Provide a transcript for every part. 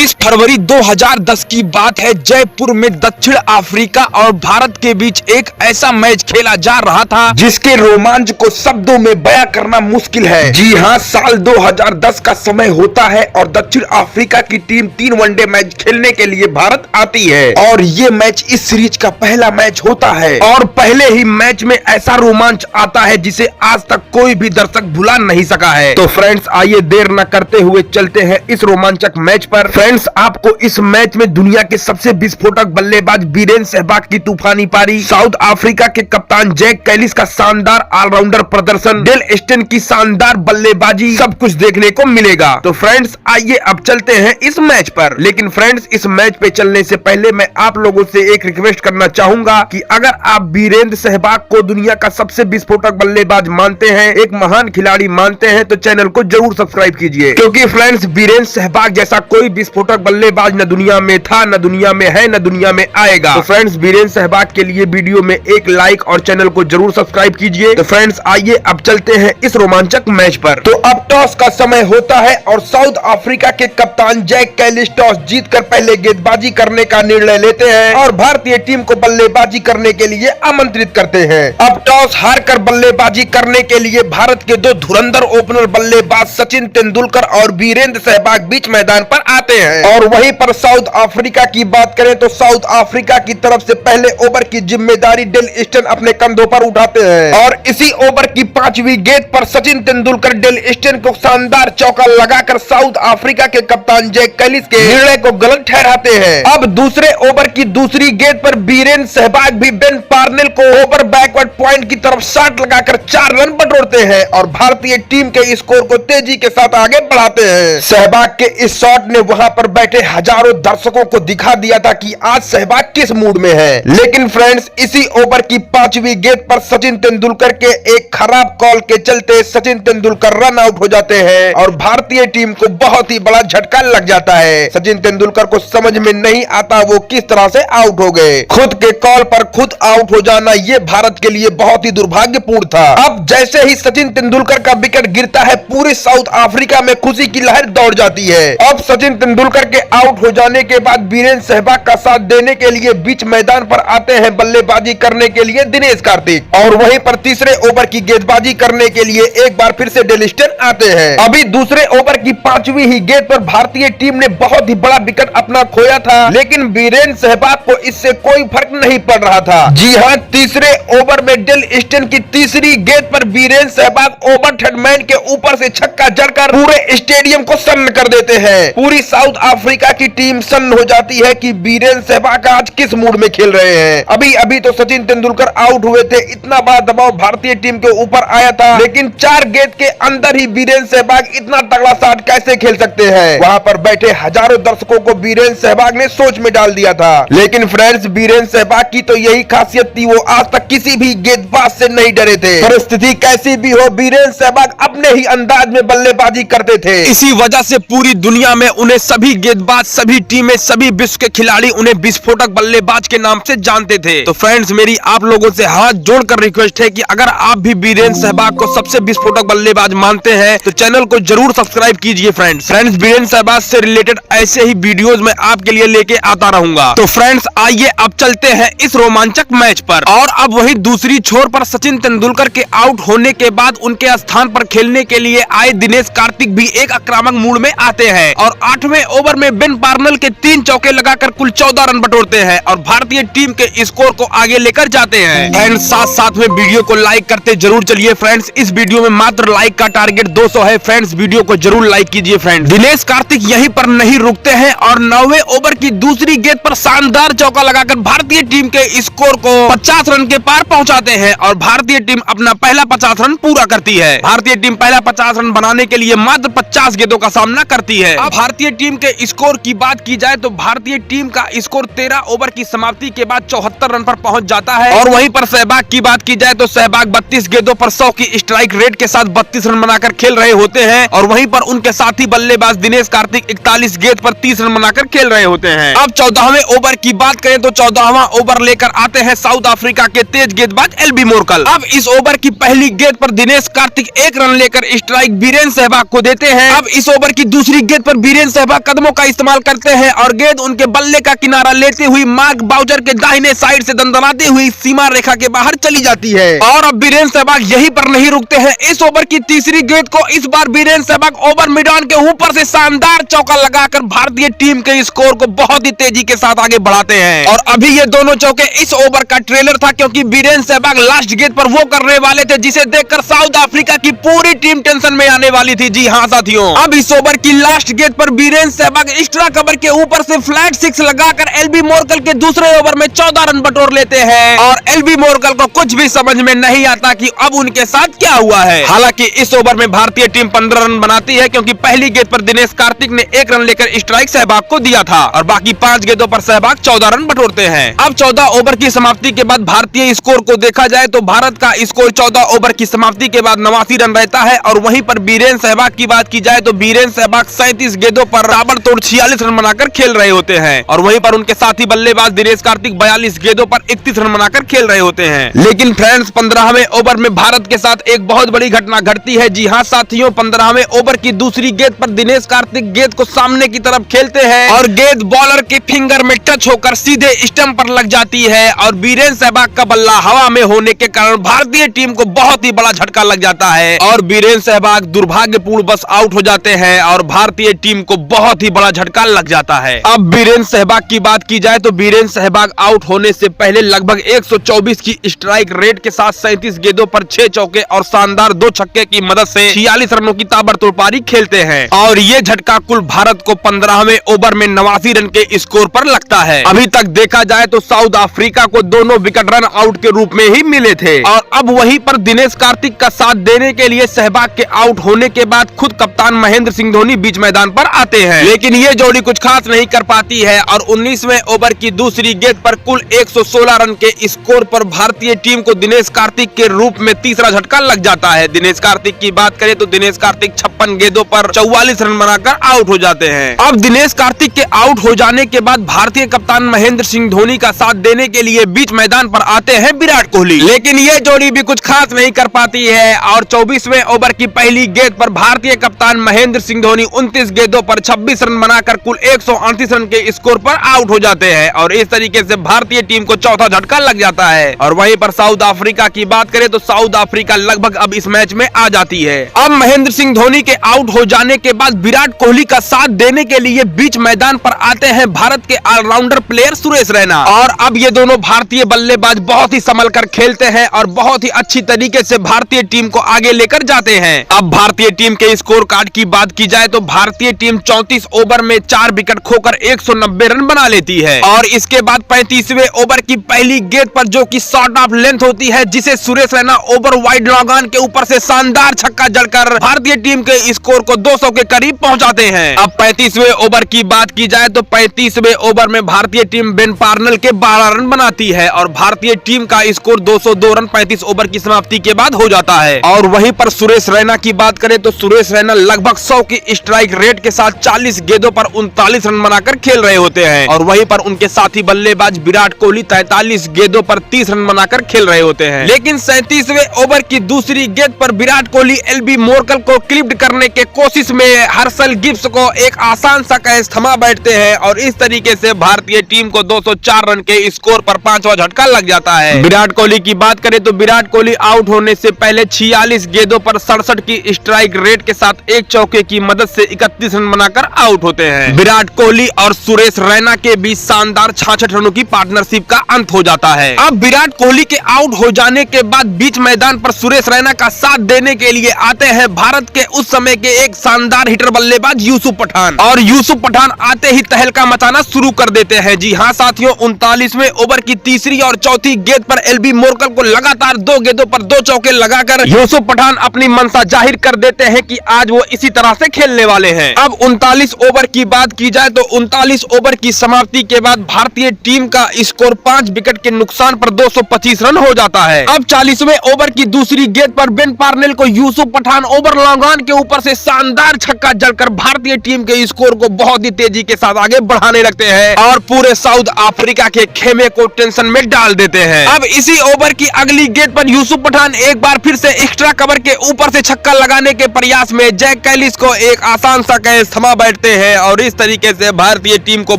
21 फरवरी 2010 की बात है। जयपुर में दक्षिण अफ्रीका और भारत के बीच एक ऐसा मैच खेला जा रहा था जिसके रोमांच को शब्दों में बयां करना मुश्किल है। जी हां, साल 2010 का समय होता है और दक्षिण अफ्रीका की टीम 3 वनडे मैच खेलने के लिए भारत आती है और ये मैच इस सीरीज का पहला मैच होता है और पहले ही मैच में ऐसा रोमांच आता है जिसे आज तक कोई भी दर्शक भुला नहीं सका है। तो फ्रेंड्स, आइए देर न करते हुए चलते हैं इस रोमांचक मैच पर। फ्रेंड्स, आपको इस मैच में दुनिया के सबसे विस्फोटक बल्लेबाज वीरेंद्र सहवाग की तूफानी पारी, साउथ अफ्रीका के कप्तान जैक कैलिस का शानदार ऑलराउंडर प्रदर्शन, डेल स्टेन की शानदार बल्लेबाजी, सब कुछ देखने को मिलेगा। तो फ्रेंड्स, आइए अब चलते हैं इस मैच पर। लेकिन फ्रेंड्स, इस मैच पे चलने से पहले मैं आप लोगों से एक रिक्वेस्ट करना चाहूंगा कि अगर आप वीरेंद्र सहवाग को दुनिया का सबसे विस्फोटक बल्लेबाज मानते हैं, एक महान खिलाड़ी मानते हैं, तो चैनल को जरूर सब्सक्राइब कीजिए, क्योंकि फ्रेंड्स, वीरेंद्र सहवाग जैसा कोई विस्फोटक बल्लेबाज न दुनिया में था, न दुनिया में है, न दुनिया में आएगा। तो फ्रेंड्स, वीरेंद्र सहवाग के लिए वीडियो में एक लाइक और चैनल को जरूर सब्सक्राइब कीजिए। तो फ्रेंड्स, आइए अब चलते हैं इस रोमांचक मैच पर। तो अब टॉस का समय होता है और साउथ अफ्रीका के कप्तान जैक कैलिस टॉस जीतकर पहले गेंदबाजी करने का निर्णय लेते हैं और भारतीय टीम को बल्लेबाजी करने के लिए आमंत्रित करते हैं। अब टॉस हारकर बल्लेबाजी करने के लिए भारत के 2 धुरंधर ओपनर बल्लेबाज सचिन तेंदुलकर और वीरेंद्र सहवाग बीच मैदान पर आते हैं। और वहीं पर साउथ अफ्रीका की बात करें तो साउथ अफ्रीका की तरफ से पहले ओवर की जिम्मेदारी डेल स्टेन अपने कंधों पर उठाते हैं और इसी ओवर की 5वीं गेंद पर सचिन तेंदुलकर डेल स्टेन को शानदार चौका लगाकर साउथ अफ्रीका के कप्तान जैक कैलिस के निर्णय को गलत ठहराते हैं। अब दूसरे ओवर की दूसरी गेंद पर वीरेंद्र सहवाग भी बेन पार्नेल को ओवर बैकवर्ड पॉइंट की तरफ शॉट लगाकर 4 रन बटोरते हैं और भारतीय टीम के स्कोर को तेजी के साथ आगे बढ़ाते हैं। सहवाग के इस शॉट ने वहां पर बैठे हजारों दर्शकों को दिखा दिया था कि आज सहवाग किस मूड में है। लेकिन फ्रेंड्स, इसी ओवर की 5वीं गेंद पर सचिन तेंदुलकर के एक खराब कॉल के चलते सचिन तेंदुलकर रन आउट हो जाते हैं और भारतीय टीम को बहुत ही बड़ा झटका लग जाता है। सचिन तेंदुलकर को समझ में नहीं आता वो किस तरह से आउट हो गए। खुद के कॉल पर खुद आउट हो जाना ये भारत के लिए बहुत ही दुर्भाग्यपूर्ण था। अब जैसे ही सचिन तेंदुलकर का विकेट गिरता है, पूरे साउथ अफ्रीका में खुशी की लहर दौड़ जाती है। अब सचिन तेंदुलकर के आउट हो जाने के बाद वीरेंद्र सहवाग का साथ देने के लिए बीच मैदान पर आते हैं बल्लेबाजी करने के लिए दिनेश कार्तिक और वहीं पर तीसरे ओवर की गेंदबाजी करने के लिए एक बार फिर से डेल स्टेन आते हैं। अभी दूसरे ओवर की 5वीं ही गेंद पर भारतीय टीम ने बहुत ही बड़ा विकेट अपना खोया था, लेकिन वीरेंद्र सहवाग को इससे कोई फर्क नहीं पड़ रहा था। जी हां, तीसरे ओवर में डेल स्टेन की तीसरी गेंद पर वीरेंद्र सहवाग ओवर थर्डमैन के ऊपर से छक्का जड़कर पूरे स्टेडियम को सन्न कर देते हैं। पूरी साउथ अफ्रीका की टीम सन्न हो जाती है कि वीरेंद्र सहवाग आज किस मूड में खेल रहे हैं। अभी अभी तो सचिन तेंदुलकर आउट हुए थे, इतना बड़ा दबाव भारतीय टीम के ऊपर आया था, लेकिन 4 गेंद के अंदर ही वीरेंद्र सहवाग इतना तगड़ा शॉट कैसे खेल सकते हैं। वहां पर बैठे हजारों दर्शकों को वीरेंद्र सहवाग ने सोच में डाल दिया था। लेकिन फ्रेंड्स, वीरेंद्र सहवाग की तो यही खासियत थी, वो आज तक किसी भी गेंदबाज से नहीं डरे थे। परिस्थिति कैसी भी हो, वीरेंद्र सहवाग अपने ही अंदाज में बल्लेबाजी करते थे। इसी वजह से पूरी दुनिया में उन्हें सभी गेंदबाज, सभी टीमें, सभी विश्व के खिलाड़ी उन्हें विस्फोटक बल्लेबाज के नाम से जानते थे। तो फ्रेंड्स, मेरी आप लोगों से हाथ जोड़कर रिक्वेस्ट है कि अगर आप भी वीरेंद्र सहवाग को सबसे विस्फोटक बल्लेबाज मानते हैं तो चैनल को जरूर सब्सक्राइब कीजिए। फ्रेंड्स, वीरेंद्र सहवाग से रिलेटेड ऐसे ही वीडियोस मैं आपके लिए लेके आता रहूंगा। तो फ्रेंड्स, आइए अब चलते हैं इस रोमांचक मैच पर। और अब वही दूसरी छोर पर सचिन तेंदुलकर के आउट होने के बाद उनके स्थान पर खेलने के लिए आए दिनेश कार्तिक भी एक आक्रामक मूड में आते हैं और 8वें ओवर में बेन पार्नेल के 3 चौके लगाकर कुल 14 रन बटोरते हैं और भारतीय टीम के स्कोर को आगे लेकर जाते हैं। फ्रेंड्स, साथ में वीडियो को लाइक करते जरूर चलिए। फ्रेंड्स, इस वीडियो में मात्र लाइक का टारगेट 200 है। फ्रेंड्स, वीडियो को जरूर लाइक कीजिए। फ्रेंड्स, दिनेश कार्तिक यहीं पर नहीं रुकते हैं और 9वें ओवर की दूसरी गेंद पर शानदार चौका लगाकर भारतीय टीम के स्कोर को 50 रन के पार पहुंचाते हैं और भारतीय टीम अपना पहला 50 रन पूरा करती है। भारतीय टीम पहला 50 रन बनाने के लिए मात्र 50 गेंदों का सामना करती है। अब भारतीय टीम के स्कोर की बात की जाए तो भारतीय टीम का स्कोर 13 ओवर की समाप्ति के बाद 74 रन पर पहुंच जाता है। और वहीं पर सहवाग की बात की जाए तो सहवाग 32 गेंदों पर 100 की स्ट्राइक रेट के साथ 32 रन बनाकर खेल रहे होते हैं और वहीं पर उनके साथी बल्लेबाज दिनेश कार्तिक 41 गेंद पर 30 रन बनाकर खेल रहे होते हैं। अब 14वें ओवर की बात करें तो 14वां ओवर लेकर आते हैं साउथ अफ्रीका के तेज गेंदबाज एलबी मोरकल। अब इस ओवर की पहली गेंद पर दिनेश कार्तिक 1 रन लेकर स्ट्राइक वीरेंद्र सहवाग को देते हैं। अब इस ओवर की दूसरी गेंद पर वीरेंद्र सहवाग कदमों का इस्तेमाल करते हैं और गेंद उनके बल्ले का किनारा लेते हुई मार्क बाउचर के दाहिने साइड से दंदनाती हुई सीमा रेखा के बाहर चली जाती है। और अब वीरेंद्र सहवाग यहीं पर नहीं रुकते हैं। इस ओवर की तीसरी गेंद को इस बार वीरेंद्र सहवाग ओवर मिडऑन के ऊपर से शानदार चौका लगाकर भारतीय टीम के स्कोर को बहुत ही तेजी के साथ आगे बढ़ाते हैं। और अभी ये दोनों चौके इस ओवर का ट्रेलर था, क्योंकि वीरेंद्र सहवाग लास्ट गेंद पर वो करने वाले थे जिसे देखकर साउथ अफ्रीका की पूरी टीम टेंशन में आने वाली थी। जी हाँ साथियों, अब इस ओवर की लास्ट गेंद पर वीरेंद्र सहवाग एक्स्ट्रा कवर के ऊपर से फ्लैट सिक्स लगाकर एलबी मोरकल के दूसरे ओवर में 14 रन बटोर लेते हैं। और एलबी मोरकल को कुछ भी समझ में नहीं आता कि अब उनके साथ क्या हुआ है। हालांकि इस ओवर में भारतीय टीम 15 रन बनाती है, क्योंकि पहली गेंद पर दिनेश कार्तिक ने 1 रन लेकर स्ट्राइक सहवाग को दिया था और बाकी 5 गेंदों पर सहवाग 14 रन बटोरते हैं। अब 14 ओवर की समाप्ति के बाद भारतीय स्कोर को देखा जाए तो भारत का स्कोर 14 ओवर की समाप्ति के बाद 89 रन रहता है। और वहीं पर वीरेंद्र सहवाग की बात की जाए तो वीरेंद्र सहवाग 37 गेंदों पर ताबड़तोड़ 46 रन बनाकर खेल रहे होते हैं। और वहीं पर उनके साथी बल्लेबाज दिनेश कार्तिक 42 गेंदों पर 31 रन बनाकर खेल रहे होते हैं। लेकिन फ्रेंड्स, 15वें ओवर में भारत के साथ एक बहुत बड़ी घटना घटती है। जी हाँ साथियों, 15वें ओवर की दूसरी गेंद पर दिनेश कार्तिक गेंद को सामने की तरफ खेलते हैं और गेंद बॉलर के फिंगर में टच होकर सीधे स्टंप पर लग जाती है। और वीरेंद्र सहवाग का बल्ला हवा में होने के कारण भारतीय टीम को बहुत ही बड़ा झटका लग जाता है और वीरेंद्र सहवाग दुर्भाग्यपूर्ण बस आउट हो जाते हैं और भारतीय टीम को बहुत ही बड़ा झटका लग जाता है। अब वीरेंद्र सहवाग की बात की जाए तो वीरेंद्र सहवाग आउट होने से पहले लगभग 124 की स्ट्राइक रेट के साथ 37 गेंदों पर 6 चौके और शानदार 2 छक्के की मदद से 46 रनों की ताबड़तोड़ पारी खेलते हैं। और ये झटका कुल भारत को 15वें ओवर में 89 रन के स्कोर पर लगता है। अभी तक देखा जाए तो साउथ अफ्रीका को दोनों विकेट रन आउट के रूप में ही मिले थे। और अब वहीं पर दिनेश कार्तिक का साथ देने के लिए सहवाग के आउट होने के बाद खुद कप्तान महेंद्र सिंह धोनी बीच मैदान पर आते हैं। लेकिन ये जोड़ी कुछ खास नहीं कर पाती है और 19वें ओवर की दूसरी गेंद पर कुल 116 रन के स्कोर पर भारतीय टीम को दिनेश कार्तिक के रूप में तीसरा झटका लग जाता है। दिनेश कार्तिक की बात करें तो दिनेश कार्तिक 56 गेंदों पर 44 रन बनाकर आउट हो जाते हैं। अब दिनेश कार्तिक के आउट हो जाने के बाद भारतीय कप्तान महेंद्र सिंह धोनी का साथ देने के लिए बीच मैदान पर आते हैं विराट कोहली। लेकिन ये जोड़ी भी कुछ खास नहीं कर पाती है और 24वें ओवर की पहली गेंद पर भारतीय कप्तान महेंद्र सिंह धोनी 29 गेंदों पर 26 रन बनाकर कुल 138 रन के स्कोर पर आउट हो जाते हैं और इस तरीके से भारतीय टीम को चौथा झटका लग जाता है। और वहीं पर साउथ अफ्रीका की बात करें तो साउथ अफ्रीका लगभग अब इस मैच में आ जाती है। अब महेंद्र सिंह धोनी के आउट हो जाने के बाद विराट कोहली का साथ देने के लिए बीच मैदान पर आते हैं भारत के ऑलराउंडर प्लेयर सुरेश रैना। और अब ये दोनों भारतीय बल्लेबाज बहुत ही संभल कर खेलते हैं और बहुत ही अच्छी तरीके से भारतीय टीम को आगे लेकर जाते हैं। अब भारतीय टीम के स्कोर कार्ड की बात की जाए तो भारतीय टीम 34 ओवर में 4 विकेट खोकर 190 रन बना लेती है। और इसके बाद 35वें ओवर की पहली गेंद पर जो कि शॉर्ट ऑफ लेंथ होती है, जिसे Suresh Raina over wide long on के ऊपर से शानदार छक्का जड़कर भारतीय टीम के स्कोर को 200 के करीब पहुंचाते हैं। अब 35वें ओवर की बात की जाए तो 35वें ओवर में भारतीय टीम बेन पार्नल के 12 रन बनाती है और भारतीय टीम का स्कोर 202 रन 35 ओवर की समाप्ति के बाद हो जाता है। और वहीं पर सुरेश रैना की बात करें तो सुरेश रैना लगभग 100 की स्ट्राइक रेट के साथ 40 गेंदों पर 39 रन बनाकर खेल रहे होते हैं। और वहीं पर उनके साथी बल्लेबाज विराट कोहली 43 गेंदों पर 30 रन बनाकर खेल रहे होते हैं। लेकिन 37वें ओवर की दूसरी गेंद पर विराट कोहली एलबी मोरकल को क्लिप्ड करने के कोशिश में हर्षल गिब्स को एक आसान सा कैच थमा बैठते हैं और इस तरीके से भारतीय टीम को 204 रन के स्कोर पर 5वां झटका लग जाता है। विराट कोहली की बात करें तो विराट कोहली आउट होने से पहले 46 गेंदों पर 67 की स्ट्राइक रेट के साथ एक चौके की मदद से 31 रन बनाकर आउट होते हैं। विराट कोहली और सुरेश रैना के बीच शानदार 66 रनों की पार्टनरशिप का अंत हो जाता है। अब विराट कोहली के आउट हो जाने के बाद बीच मैदान पर सुरेश रैना का साथ देने के लिए आते हैं भारत के उस समय के एक शानदार हिटर बल्लेबाज यूसुफ पठान। और यूसुफ पठान आते ही तहलका मचाना शुरू कर देते हैं। जी हाँ साथियों, 39वें ओवर की तीसरी और चौथी गेंद पर एलबी मोरकल को लगातार 2 गेंदों पर 2 चौके लगाकर यूसुफ पठान अपनी मंशा जाहिर कर देते हैं कि आज वो इसी तरह से खेलने वाले हैं। अब 39 ओवर की बात की जाए तो 39 ओवर की समाप्ति के बाद भारतीय टीम का स्कोर 5 विकेट के नुकसान पर 225 रन हो जाता है। अब 40वें ओवर की दूसरी गेंद पर बेन पार्नेल को Yusuf Pathan over long on के ऊपर से शानदार छक्का जड़कर भारतीय टीम के स्कोर को बहुत ही तेजी के साथ आगे बढ़ाने लगते हैं और पूरे साउथ अफ्रीका के खेमे को टेंशन में डाल देते हैं। अब इसी ओवर की अगली गेंद पर यूसुफ पठान एक बार फिर से एक्स्ट्रा कवर के ऊपर से छक्का लगाने के प्रयास में जैक कैलिस को एक आसान सा कैच थमा बैठते करते हैं और इस तरीके से भारतीय टीम को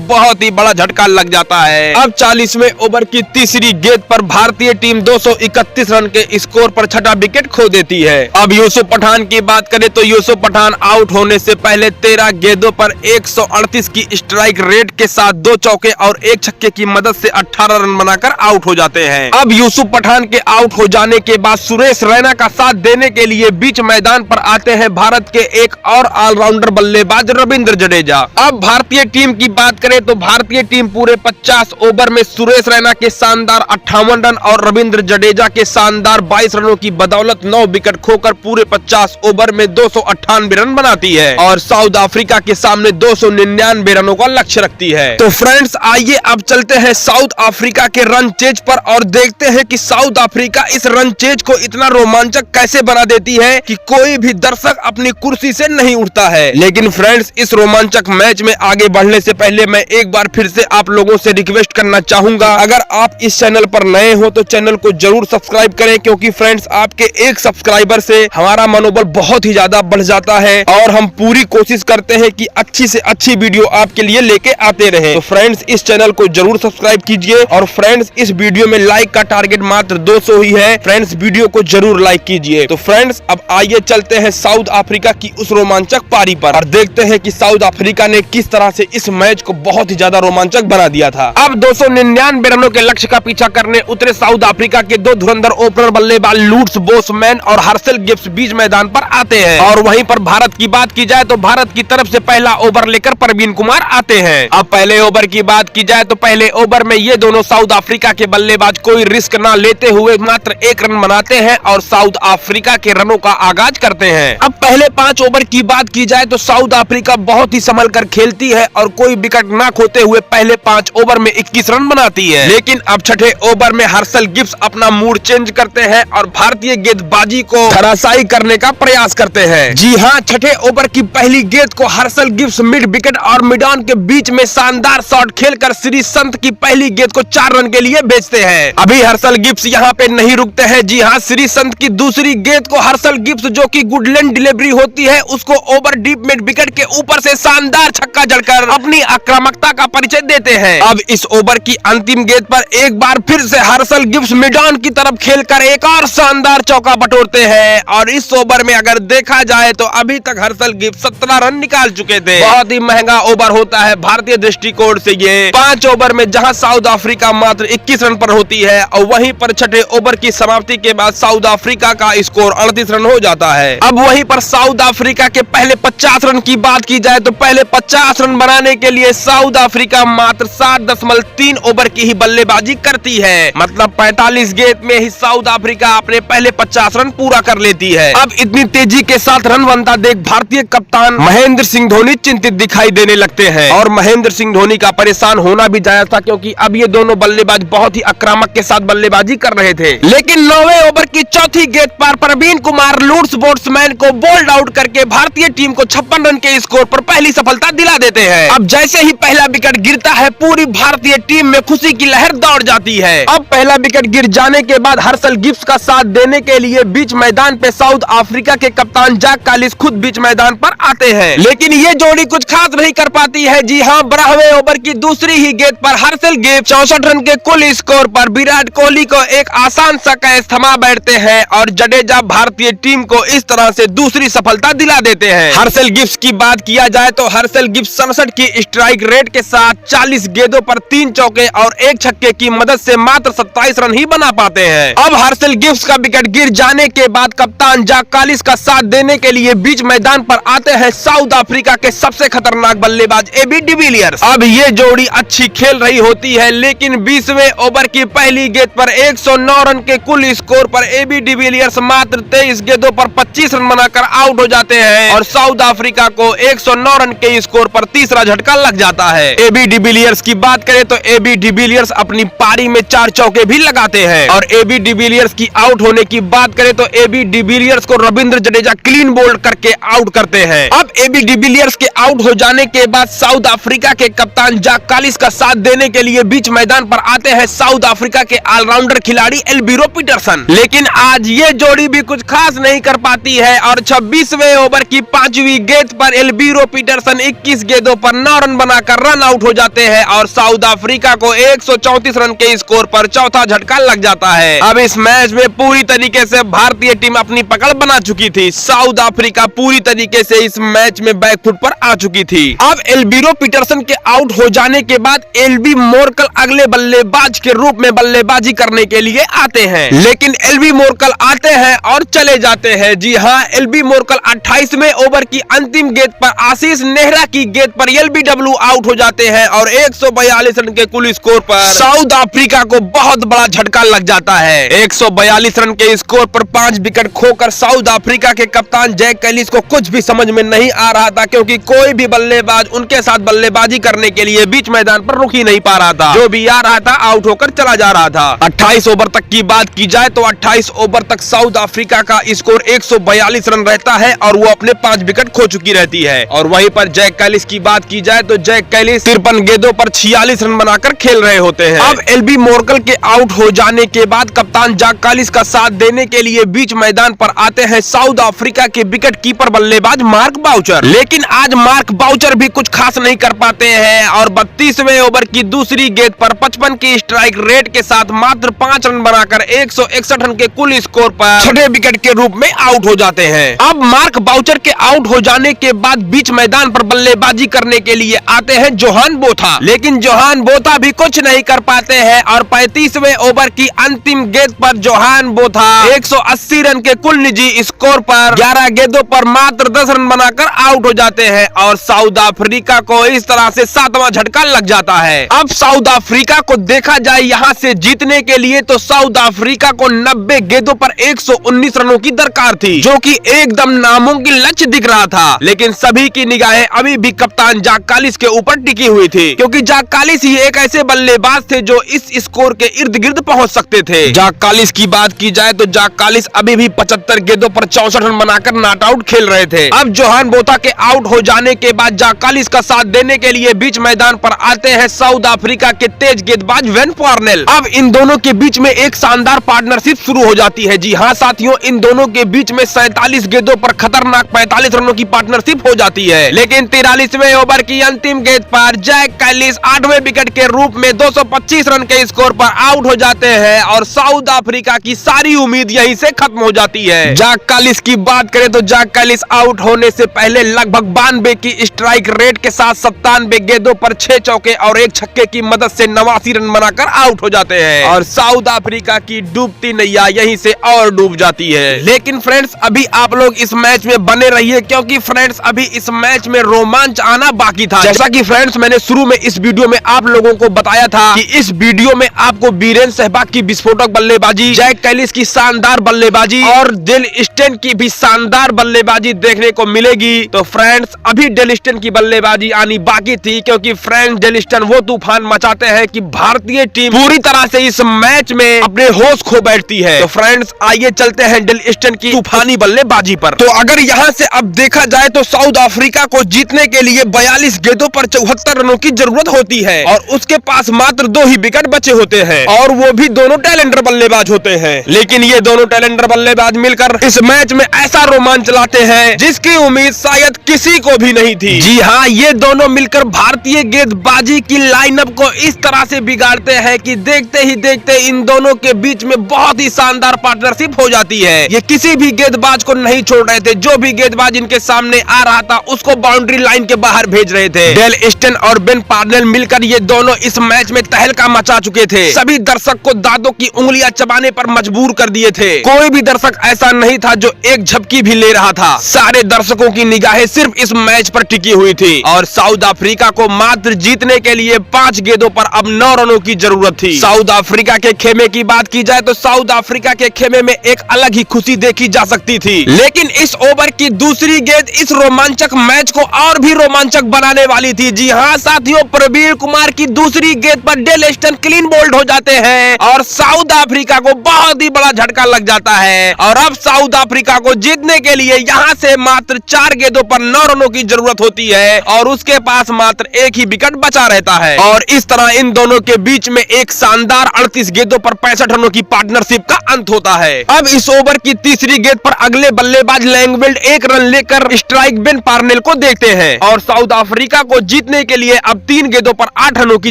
बहुत ही बड़ा झटका लग जाता है। अब 40वें ओवर की तीसरी गेंद पर भारतीय टीम 231 रन के स्कोर पर छठा विकेट खो देती है। अब यूसुफ पठान की बात करें तो यूसुफ पठान आउट होने से पहले 13 गेंदों पर 138 की स्ट्राइक रेट के साथ 2 चौके और 1 छक्के की मदद से 18 रन बनाकर आउट हो जाते हैं। अब यूसुफ पठान के आउट हो जाने के बाद सुरेश रैना का साथ देने के लिए बीच मैदान पर आते हैं भारत के एक और ऑलराउंडर बल्लेबाज रविंद्र जडेजा। अब भारतीय टीम की बात करें तो भारतीय टीम पूरे 50 ओवर में सुरेश रैना के शानदार 58 रन और रविंद्र जडेजा के शानदार 22 रनों की बदौलत 9 विकेट खोकर पूरे 50 ओवर में 298 रन बनाती है और साउथ अफ्रीका के सामने 299 रनों का लक्ष्य रखती है। तो फ्रेंड्स आइए अब चलते हैं साउथ अफ्रीका के रन चेज पर और देखते हैं कि साउथ अफ्रीका इस रन चेज को इतना रोमांचक कैसे बना देती है कि कोई भी दर्शक अपनी कुर्सी से नहीं उठता है। लेकिन फ्रेंड्स इस रोमांचक मैच में आगे बढ़ने से पहले मैं एक बार फिर से आप लोगों से रिक्वेस्ट करना चाहूंगा, अगर आप इस चैनल पर नए हो तो चैनल को जरूर सब्सक्राइब करें, क्योंकि फ्रेंड्स आपके एक सब्सक्राइबर से हमारा मनोबल बहुत ही ज्यादा बढ़ जाता है और हम पूरी कोशिश करते हैं कि अच्छी से अच्छी वीडियो आपके लिए लेके आते रहे। तो फ्रेंड्स इस चैनल को जरूर सब्सक्राइब कीजिए और फ्रेंड्स इस वीडियो में लाइक का टारगेट मात्र 200 ही है। फ्रेंड्स वीडियो को जरूर लाइक कीजिए। तो फ्रेंड्स अब आइए चलते हैं साउथ अफ्रीका की उस रोमांचक पारी पर और देखते हैं कि साउथ अफ्रीका ने किस तरह से इस मैच को बहुत ही ज्यादा रोमांचक बना दिया था। अब 299 रनों के लक्ष्य का पीछा करने उतरे साउथ अफ्रीका के 2 धुरंधर ओपनर बल्लेबाज लूट्स बोसमैन और हर्षल गिब्स बीच मैदान पर आते हैं और वहीं पर भारत की बात की जाए तो भारत की तरफ से पहला ओवर लेकर परवीन कुमार आते हैं। अब पहले ओवर की बात की जाए तो पहले ओवर में ये दोनों साउथ अफ्रीका के बल्लेबाज कोई रिस्क ना लेते हुए मात्र 1 रन बनाते हैं और साउथ अफ्रीका के रनों का आगाज करते हैं। अब पहले 5 ओवर की बात की जाए तो साउथ अफ्रीका बहुत ही संभल कर खेलती है और कोई विकेट ना खोते हुए पहले 5 ओवर में 21 रन बनाती है। लेकिन अब छठे ओवर में हर्षल गिब्स अपना मूड चेंज करते हैं और भारतीय गेंदबाजी को धराशायी करने का प्रयास करते हैं। जी हाँ, छठे ओवर की पहली गेंद को हर्षल गिब्स मिड विकेट और मिड ऑन के बीच में शानदार शॉट खेलकर श्री संत की पहली गेंद को 4 रन के लिए भेजते हैं। अभी हर्षल गिब्स यहाँ पे नहीं रुकते हैं। जी हाँ, श्री संत की दूसरी गेंद को हर्षल गिब्स जो कि गुडलैंड डिलीवरी होती है उसको ओवर डीप मिड विकेट के ऊपर से शानदार छक्का जड़कर अपनी आक्रामकता का परिचय देते हैं। अब इस ओवर की अंतिम गेंद पर एक बार फिर से हर्षल गिब्स मिड ऑन की तरफ खेलकर एक और शानदार चौका बटोरते हैं और इस ओवर में अगर देखा जाए तो अभी तक हर्षल गिब्स 17 रन निकाल चुके थे। बहुत ही महंगा ओवर होता है भारतीय दृष्टिकोण से ये। 5 ओवर में जहां साउथ अफ्रीका मात्र 21 रन पर होती है और वहीं पर छठे ओवर की समाप्ति के बाद साउथ अफ्रीका का स्कोर 38 रन हो जाता है। अब वहीं पर साउथ अफ्रीका के पहले 50 रन की बात की जाए तो पहले 50 रन बनाने के लिए साउथ अफ्रीका मात्र 7.3 ओवर की ही बल्लेबाजी करती है। मतलब 45 गेंद में ही साउथ अफ्रीका अपने पहले 50 रन पूरा कर लेती है। अब इतनी तेजी के साथ रन बनता देख भारतीय कप्तान महेंद्र सिंह धोनी चिंतित दिखाई देने लगते हैं और महेंद्र सिंह धोनी का परेशान होना भी जायज था, क्योंकि अब ये दोनों बल्लेबाज बहुत ही आक्रामक के साथ बल्लेबाजी कर रहे थे। लेकिन 9वें ओवर की चौथी गेंद पर परवीन कुमार लूट्स बोट्समैन को बोल्ड आउट करके भारतीय टीम को 56 रन के स्कोर पर पहली सफलता दिला देते हैं। अब जैसे ही पहला विकेट गिरता है पूरी भारतीय टीम में खुशी की लहर दौड़ जाती है। अब पहला विकेट गिर जाने के बाद हर्षल गिब्स का साथ देने के लिए बीच मैदान पे साउथ अफ्रीका के कप्तान जैक कालिस खुद बीच मैदान पर आते हैं, लेकिन ये जोड़ी कुछ खास नहीं कर पाती है। जी हाँ, 12वें ओवर की दूसरी ही गेंद पर हर्षल गिब्स 64 रन के कुल स्कोर पर विराट कोहली को एक आसान सा कैच थमा बैठते हैं और जडेजा भारतीय टीम को इस तरह से दूसरी सफलता दिला देते हैं। हर्षल गिब्स की बात किया जाए तो हर्षल गिब्स 67 की स्ट्राइक रेट के साथ 40 गेंदों पर 3 चौके और 1 छक्के की मदद से मात्र 27 रन ही बना पाते हैं। अब हर्षल गिब्स का विकेट गिर जाने के बाद कप्तान जैक कालिस का साथ देने के लिए बीच मैदान पर आते हैं साउथ अफ्रीका के सबसे खतरनाक बल्लेबाज एबी डिविलियर्स। अब ये जोड़ी अच्छी खेल रही होती है, लेकिन 20वें ओवर की पहली गेंद पर 109 रन के कुल स्कोर पर एबी डिविलियर्स मात्र 23 गेंदों पर 25 रन बनाकर आउट हो जाते हैं और साउथ अफ्रीका को 109 रन के स्कोर पर तीसरा झटका लग जाता है। एबी डिविलियर्स की बात करें तो एबी डिविलियर्स अपनी पारी में 4 चौके भी लगाते हैं और एबी डिविलियर्स की आउट होने की बात करें तो एबी डिविलियर्स को रविंद्र जडेजा क्लीन बोल्ड करके आउट करते हैं। अब एबी डिविलियर्स के आउट हो जाने के बाद साउथ अफ्रीका के कप्तान जैक कालिस का साथ देने के लिए बीच मैदान पर आते हैं साउथ अफ्रीका के ऑलराउंडर खिलाड़ी एल्वीरो पीटरसन। लेकिन आज ये जोड़ी भी कुछ खास नहीं कर पाती है और 26वें ओवर की 5वीं गेंद पर एल्वीरो पीटरसन 21 गेंदों पर 9 रन बनाकर रन आउट हो जाते हैं और साउथ अफ्रीका को 134 रन के स्कोर पर चौथा झटका लग जाता है। अब इस मैच में पूरी तरीके से भारतीय टीम अपनी पकड़ बना चुकी थी। साउथ अफ्रीका पूरी तरीके से इस मैच में बैकफुट पर आ चुकी थी। अब एल्वीरो पीटरसन के आउट हो जाने के बाद एलबी मोरकल अगले बल्लेबाज के रूप में बल्लेबाजी करने के लिए आते हैं, लेकिन एलबी मोरकल आते हैं और चले जाते हैं। जी हाँ, एलबी मोरकल 28वें ओवर की अंतिम गेंद पर आशीष नेहरा की गेंद पर एलबीडब्ल्यू आउट हो जाते हैं और 142 रन के कुल स्कोर पर साउथ अफ्रीका को बहुत बड़ा झटका लग जाता है। 142 रन के स्कोर पर 5 विकेट खोकर साउथ अफ्रीका के कप्तान जैक कैलिस को कुछ भी समझ में नहीं आ रहा था, क्योंकि कोई भी बल्लेबाज उनके साथ बल्लेबाजी करने के लिए बीच मैदान पर रुक ही नहीं पा रहा था। जो भी आ रहा था आउट होकर चला जा रहा था। 28 ओवर तक की बात की जाए तो 28 ओवर तक साउथ अफ्रीका का स्कोर 142 रन रहता है और वो अपने 5 विकेट खो चुकी रहती है। और वहीं पर जैक कैलिस की बात की जाए तो जैक कैलिस 53 गेंदों पर 46 रन बनाकर खेल रहे होते हैं। अब एलबी मोरकल के आउट हो जाने के बाद कप्तान जैक कैलिस का साथ देने के लिए बीच मैदान पर आते हैं साउथ अफ्रीका के विकेट कीपर बल्लेबाज मार्क बाउचर। लेकिन आज मार्क बाउचर भी कुछ खास नहीं कर पाते हैं और 32वें ओवर की दूसरी गेंद पर 55 की स्ट्राइक रेट के साथ मात्र 5 रन बनाकर 161 रन के कुल स्कोर पर छठे विकेट के रूप में आउट हो जाते हैं। अब मार्क बाउचर के आउट हो जाने के बाद बीच मैदान पर बल्लेबाजी करने के लिए आते हैं जोहान बोथा, लेकिन जोहान बोथा भी कुछ नहीं कर पाते हैं और 35वें ओवर की अंतिम गेंद पर जोहान बोथा 180 रन के कुल निजी स्कोर पर 11 गेंदों पर मात्र 10 रन बनाकर आउट हो जाते हैं और साउथ अफ्रीका को इस तरह से 7वां झटका लग जाता है। अब साउथ अफ्रीका को देखा जाए यहाँ से जीतने के लिए तो साउथ अफ्रीका को 90 गेंदों पर 119 रनों की दरकार थी, जो कि एकदम नामुमकिन लक्ष्य दिख रहा था। लेकिन सभी की निगाहें अभी भी कप्तान जैक कैलिस के ऊपर टिकी हुई थी, क्योंकि जैक कैलिस ही एक ऐसे बल्लेबाज थे जो इस स्कोर के इर्द गिर्द पहुंच सकते थे। जैक कैलिस की बात की जाए तो जैक कैलिस अभी भी 75 गेंदों पर 64 रन बनाकर नॉट आउट खेल रहे थे। अब जोहान बोथा के आउट हो जाने के बाद जैक कैलिस का साथ देने के लिए बीच मैदान पर आते हैं साउथ अफ्रीका के तेज गेंदबाज वेन पार्नेल। अब इन दोनों के बीच में एक शानदार पार्टनरशिप शुरू हो जाती है। जी हाँ साथियों, इन दोनों के बीच में 47 गेंदों पर खतरनाक 45 रनों की पार्टनरशिप हो जाती है। लेकिन 43वें ओवर की अंतिम गेंद पर जैक कैलिस 8वें विकेट के रूप में 225 रन के स्कोर पर आउट हो जाते हैं और साउथ अफ्रीका की सारी उम्मीद यहीं से खत्म हो जाती है। जैक कैलिस की बात करें तो जैक कैलिस आउट होने से पहले लगभग 92 की स्ट्राइक रेट के साथ 97 गेंदों पर 6 चौके और 1 छक्के की मदद से 89 रन बनाकर आउट हो जाते हैं और साउथ अफ्रीका की डूबती नैया यहीं से और डूब जाती है। लेकिन फ्रेंड्स, अभी आप लोग इस मैच में बने रहिए, क्योंकि फ्रेंड्स अभी इस मैच में रोमांच आना बाकी था। जैसा कि फ्रेंड्स मैंने शुरू में इस वीडियो में आप लोगों को बताया था कि इस वीडियो में आपको वीरेंद्र सहवाग की विस्फोटक बल्लेबाजी, जैक कैलिस की शानदार बल्लेबाजी और डेल स्टेन की भी शानदार बल्लेबाजी देखने को मिलेगी। तो फ्रेंड्स अभी डेल स्टेन की बल्लेबाजी आनी बाकी थी, क्योंकि फ्रेंड्स डेल स्टेन वो तूफान मचाते हैं कि भारतीय टीम पूरी तरह से इस मैच में अपने होश खो बैठती है। तो फ्रेंड्स आइए चलते हैं डेल स्टेन की तूफानी बल्लेबाजी पर। तो अगर यहाँ से अब देखा जाए तो साउथ अफ्रीका को जीतने के लिए 42 गेंदों पर 74 रनों की जरूरत होती है और उसके पास मात्र 2 ही विकेट बचे होते हैं और वो भी दोनों टैलेंटर बल्लेबाज होते हैं। लेकिन ये दोनों टैलेंटर बल्लेबाज मिलकर इस मैच में ऐसा रोमांच लाते हैं जिसकी उम्मीद शायद किसी को भी नहीं थी। जी हाँ, ये दोनों मिलकर भारतीय गेंदबाजी की लाइनअप को इस तरह से बिगाड़ते हैं कि देखते ही देखते इन दोनों के बीच में बहुत ही शानदार पार्टनरशिप हो जाती है। ये किसी भी गेंदबाज को नहीं छोड़ रहे थे, जो भी गेंदबाज इनके सामने आ रहा था उसको बाउंड्री लाइन के बाहर भेज रहे थे। डेल स्टेन और वेन पार्नेल मिलकर ये दोनों इस मैच में तहलका मचा चुके थे। सभी दर्शक को दांतों की उंगलियां चबाने पर मजबूर कर दिए थे। कोई भी दर्शक ऐसा नहीं था जो एक झपकी भी ले रहा था। सारे दर्शकों की निगाहें सिर्फ इस मैच पर टिकी हुई थी और साउथ अफ्रीका को मात्र जीतने के लिए 5 गेंदों पर अब 9 रनों की जरूरत थी। साउथ अफ्रीका के खेमे की बात की जाए तो साउथ अफ्रीका के खेमे में एक अलग ही खुशी देखी जा सकती थी। लेकिन इस ओवर की दूसरी गेंद इस रोमांचक मैच को और भी रोमांचक बनाने वाली थी। जी हाँ साथियों, प्रवीण कुमार की दूसरी गेंद पर डेल स्टेन क्लीन बोल्ड हो जाते हैं और साउथ अफ्रीका को बहुत ही बड़ा झटका लग जाता है और अब साउथ अफ्रीका को जीतने के लिए यहाँ से मात्र 4 गेंदों पर 9 रनों की जरूरत होती है और उसके पास मात्र 1 ही विकेट बचा रहता है और इस तरह इन दोनों के बीच में एक शानदार 38 गेंदों पर 65 रनों की पार्टनरशिप का अंत होता है। अब इस ओवर की तीसरी गेंद पर अगले बल्लेबाज लैंगवेल्ड 1 रन लेकर स्ट्राइक वेन पार्नेल को देखते हैं और साउथ अफ्रीका को जीतने के लिए अब 3 गेंदों पर 8 रनों की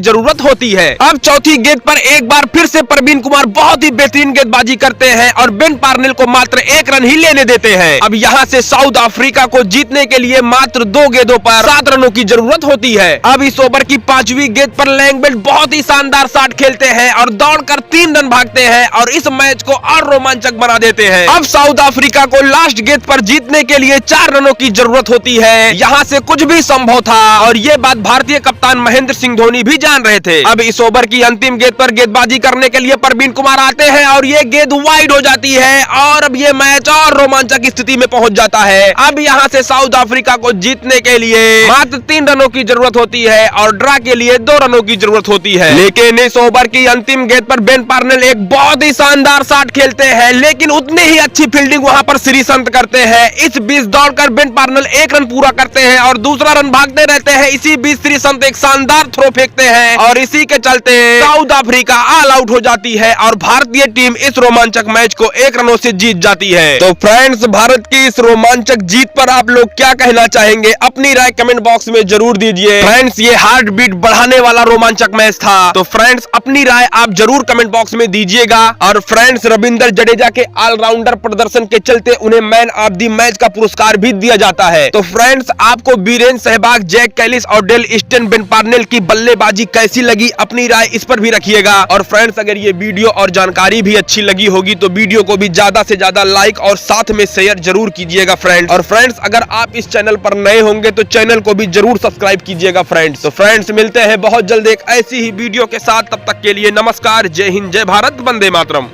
जरूरत होती है। अब चौथी गेंद पर एक बार फिर से प्रवीण कुमार बहुत ही बेहतरीन गेंदबाजी करते हैं और बेन पार्नेल को मात्र 1 रन ही लेने देते हैं। अब यहाँ से साउथ अफ्रीका को जीतने के लिए मात्र 2 गेंदों पर 7 रनों की जरूरत होती है। अब इस ओवर की 5वीं गेंद पर लैंगबेल्ट बहुत ही शानदार शॉट खेलते हैं और दौड़कर 3 रन भागते हैं और इस मैच को और रोमांचक बना देते हैं। अब साउथ अफ्रीका को लास्ट गेंद पर जीतने के लिए 4 रनों की जरूरत होती है। यहाँ से कुछ भी संभव था और ये बात भारतीय कप्तान महेंद्र सिंह धोनी भी जान रहे थे। अब इस ओवर की अंतिम गेंद पर गेंदबाजी करने के लिए प्रवीण कुमार आते हैं और ये गेंद वाइड हो जाती है और अब ये मैच और रोमांचक स्थिति में पहुंच जाता है। अब यहाँ से साउथ अफ्रीका को जीतने के लिए मात्र 3 रनों की जरूरत होती है और ड्रा के लिए 2 रनों की जरूरत होती है। लेकिन इस ओवर की अंतिम गेंद पर बेन पार्नेल एक बहुत ही शानदार शॉट खेलते हैं, लेकिन उतनी ही अच्छी फील्डिंग वहां पर श्रीसंत करते हैं। इस बीच दौड़कर बेन पार्नेल 1 रन पूरा करते हैं और दूसरा रन भागते रहते हैं। इसी बीच श्रीसंत एक शानदार थ्रो फेंकते हैं और इसी के चलते साउथ अफ्रीका ऑल आउट हो जाती है और भारतीय टीम इस रोमांचक मैच को 1 रनों से जीत जाती है। तो फ्रेंड्स, भारत की इस रोमांचक जीत पर आप लोग क्या कहना चाहेंगे? अपनी राय कमेंट बॉक्स में जरूर दीजिए। फ्रेंड्स, ये हार्ट बीट बढ़ाने वाला रोमांचक मैच था। तो फ्रेंड्स, अपनी राय आप जरूर कमेंट बॉक्स में दीजिएगा। और फ्रेंड्स, रविंद्र जडेजा के ऑलराउंडर प्रदर्शन के चलते उन्हें मैन ऑफ द मैच का पुरस्कार भी दिया जाता है। तो फ्रेंड्स, आपको वीरेंद्र सहवाग, जैक कैलिस और डेल स्टेन, बेन पार्नेल की बल्लेबाजी कैसी लगी? अपनी राय इस पर भी रखिएगा। और फ्रेंड्स, अगर ये वीडियो और जानकारी भी अच्छी लगी होगी तो वीडियो को भी ज्यादा से ज्यादा लाइक और साथ में शेयर जरूर कीजिएगा फ्रेंड्स। और फ्रेंड्स, अगर आप इस चैनल पर नए होंगे तो चैनल को भी जरूर सब्सक्राइब कीजिएगा फ्रेंड्स। तो फ्रेंड्स, मिलते हैं बहुत जल्द एक ऐसी ही वीडियो के साथ। तब तक के लिए नमस्कार, जय हिंद, जय भारत, वंदे मातरम।